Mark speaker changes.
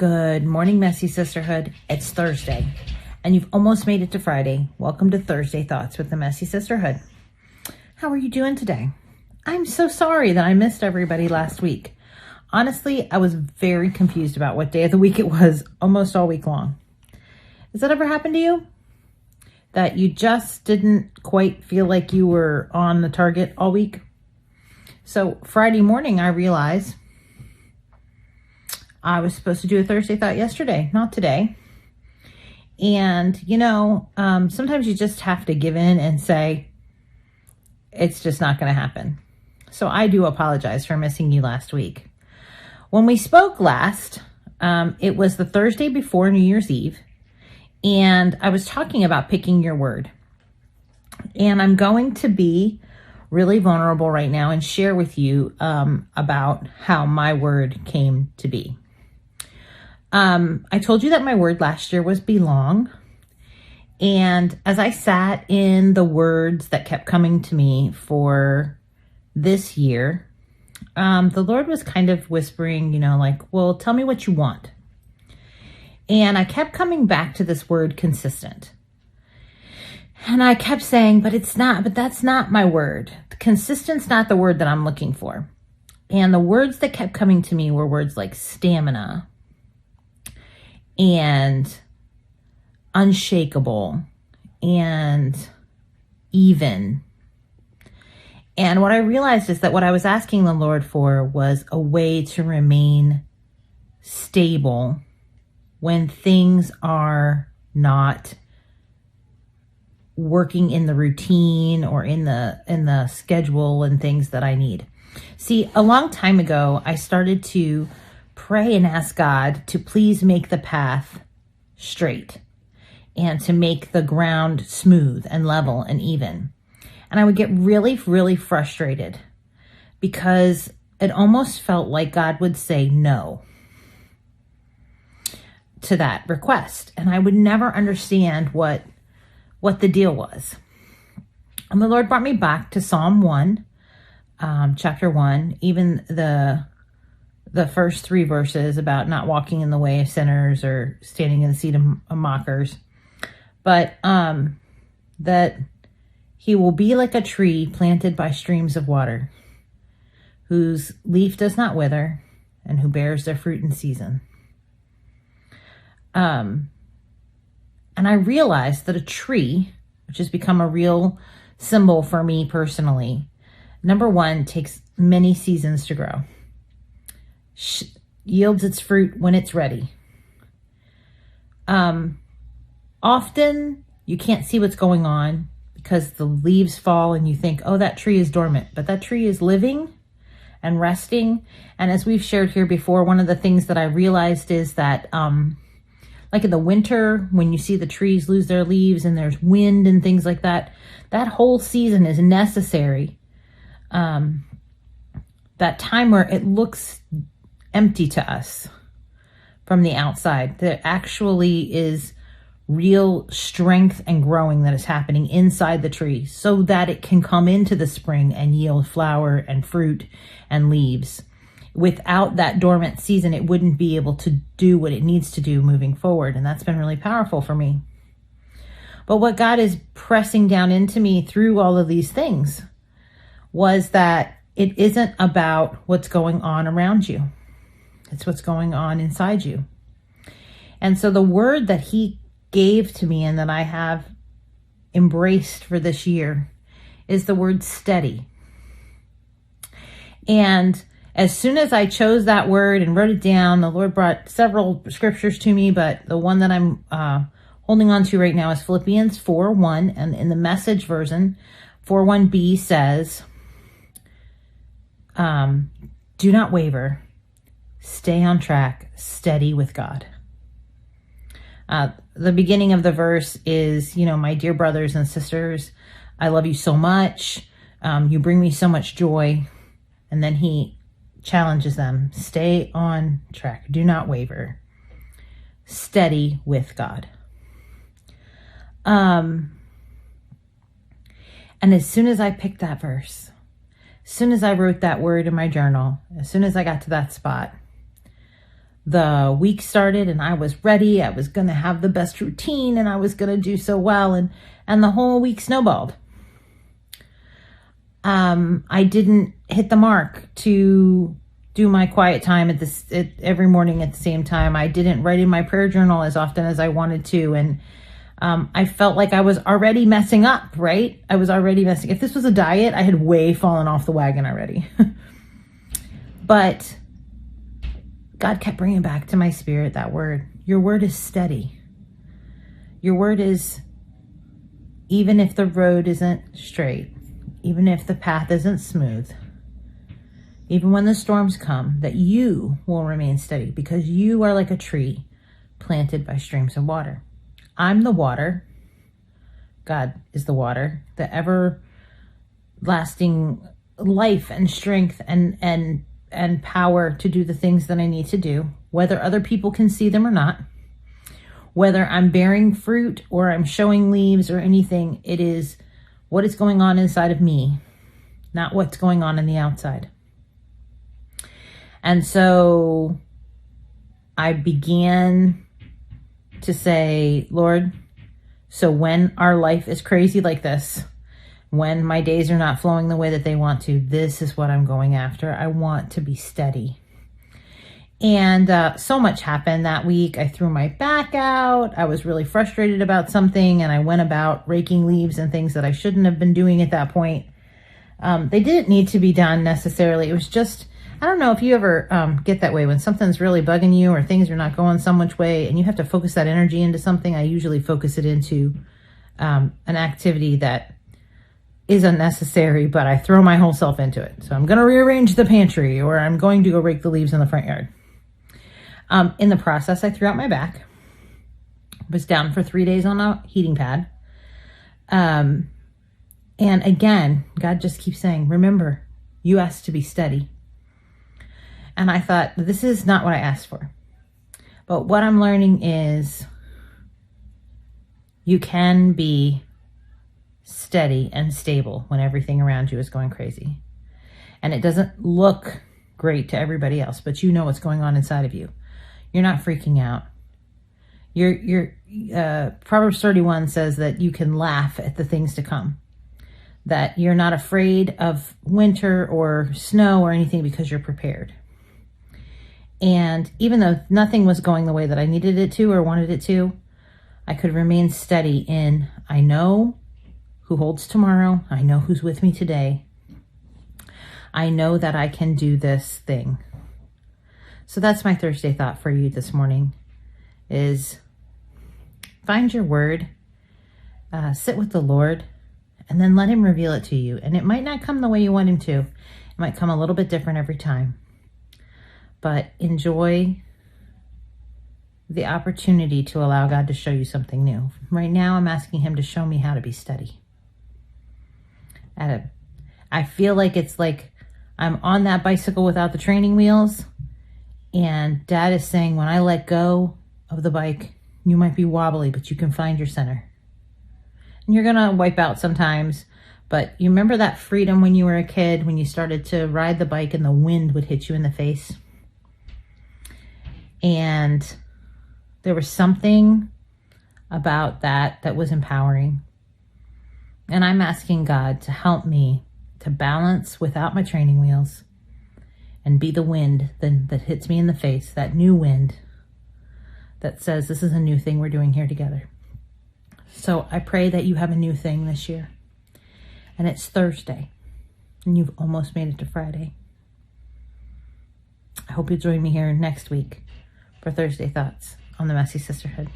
Speaker 1: Good morning, Messy Sisterhood. It's Thursday, and you've almost made it to Friday. Welcome to Thursday Thoughts with the Messy Sisterhood. How are you doing today? I'm so sorry that I missed everybody last week. Honestly, I was very confused about what day of the week it was almost all week long. Has that ever happened to you? That you just didn't quite feel like you were on the target all week? So Friday morning, I realized I was supposed to do a Thursday Thought yesterday, not today. And, sometimes you just have to give in and say, it's just not going to happen. So I do apologize for missing you last week. When we spoke last, it was the Thursday before New Year's Eve, and I was talking about picking your word. And I'm going to be really vulnerable right now and share with you about how my word came to be. I told you that my word last year was belong. And as I sat in the words that kept coming to me for this year, the Lord was kind of whispering, well, tell me what you want. And I kept coming back to this word consistent. And I kept saying, but that's not my word. Consistent's not the word that I'm looking for. And the words that kept coming to me were words like stamina and unshakable and even. And what I realized is that what I was asking the Lord for was a way to remain stable when things are not working in the routine or in the schedule and things that I need. See, a long time ago, I started to pray and ask God to please make the path straight and to make the ground smooth and level and even. And I would get really, really frustrated because it almost felt like God would say no to that request. And I would never understand what the deal was. And the Lord brought me back to Psalm 1, chapter 1, even the first 3 verses about not walking in the way of sinners or standing in the seat of mockers. But that he will be like a tree planted by streams of water, whose leaf does not wither, and who bears their fruit in season. And I realized that a tree, which has become a real symbol for me personally, number one, takes many seasons to grow. Yields its fruit when it's ready. Often you can't see what's going on because the leaves fall and you think, oh, that tree is dormant, but that tree is living and resting. And as we've shared here before, one of the things that I realized is that, like in the winter, when you see the trees lose their leaves and there's wind and things like that, that whole season is necessary. That time where it looks empty to us from the outside, there actually is real strength and growing that is happening inside the tree so that it can come into the spring and yield flower and fruit and leaves. Without that dormant season, it wouldn't be able to do what it needs to do moving forward. And that's been really powerful for me. But what God is pressing down into me through all of these things was that it isn't about what's going on around you. It's what's going on inside you. And so the word that he gave to me and that I have embraced for this year is the word steady. And as soon as I chose that word and wrote it down, the Lord brought several scriptures to me, but the one that I'm holding on to right now is Philippians 4:1. And in the Message version, 4:1b says, do not waver. Stay on track, steady with God. The beginning of the verse is, my dear brothers and sisters, I love you so much. You bring me so much joy. And then he challenges them, stay on track, do not waver, steady with God. And as soon as I picked that verse, as soon as I wrote that word in my journal, as soon as I got to that spot, the week started and I was ready. I was going to have the best routine and I was going to do so well. And the whole week snowballed. I didn't hit the mark to do my quiet time every morning at the same time. I didn't write in my prayer journal as often as I wanted to. And I felt like I was already messing up, right? I was already messing. If this was a diet, I had way fallen off the wagon already. But God kept bringing back to my spirit that word. Your word is steady. Your word is, even if the road isn't straight, even if the path isn't smooth, even when the storms come, that you will remain steady because you are like a tree planted by streams of water. I'm the water. God is the water, the everlasting life and strength and power to do the things that I need to do, whether other people can see them or not, whether I'm bearing fruit or I'm showing leaves or anything. It is what is going on inside of me, not what's going on in the outside. And so I began to say, Lord, so when our life is crazy like this, when my days are not flowing the way that they want to, this is what I'm going after. I want to be steady. And so much happened that week. I threw my back out. I was really frustrated about something, and I went about raking leaves and things that I shouldn't have been doing at that point. They didn't need to be done necessarily. It was just, I don't know if you ever get that way when something's really bugging you or things are not going some which way and you have to focus that energy into something. I usually focus it into an activity that is unnecessary, but I throw my whole self into it. So I'm going to rearrange the pantry, or I'm going to go rake the leaves in the front yard. In the process, I threw out my back, was down for 3 days on a heating pad. And again, God just keeps saying, remember, you asked to be steady. And I thought, this is not what I asked for. But what I'm learning is you can be steady and stable when everything around you is going crazy. And it doesn't look great to everybody else, but you know what's going on inside of you. You're not freaking out. Proverbs 31 says that you can laugh at the things to come. That you're not afraid of winter or snow or anything because you're prepared. And even though nothing was going the way that I needed it to or wanted it to, I could remain steady in, I know who holds tomorrow. I know who's with me today. I know that I can do this thing. So that's my Thursday thought for you this morning is find your word, sit with the Lord, and then let him reveal it to you. And it might not come the way you want him to. It might come a little bit different every time. But enjoy the opportunity to allow God to show you something new. Right now, I'm asking him to show me how to be steady. I feel like it's like I'm on that bicycle without the training wheels. And Dad is saying, when I let go of the bike, you might be wobbly, but you can find your center. And you're going to wipe out sometimes. But you remember that freedom when you were a kid, when you started to ride the bike and the wind would hit you in the face? And there was something about that was empowering. And I'm asking God to help me to balance without my training wheels and be the wind that hits me in the face, that new wind that says this is a new thing we're doing here together. So I pray that you have a new thing this year. And it's Thursday, and you've almost made it to Friday. I hope you join me here next week for Thursday Thoughts on the Messy Sisterhood.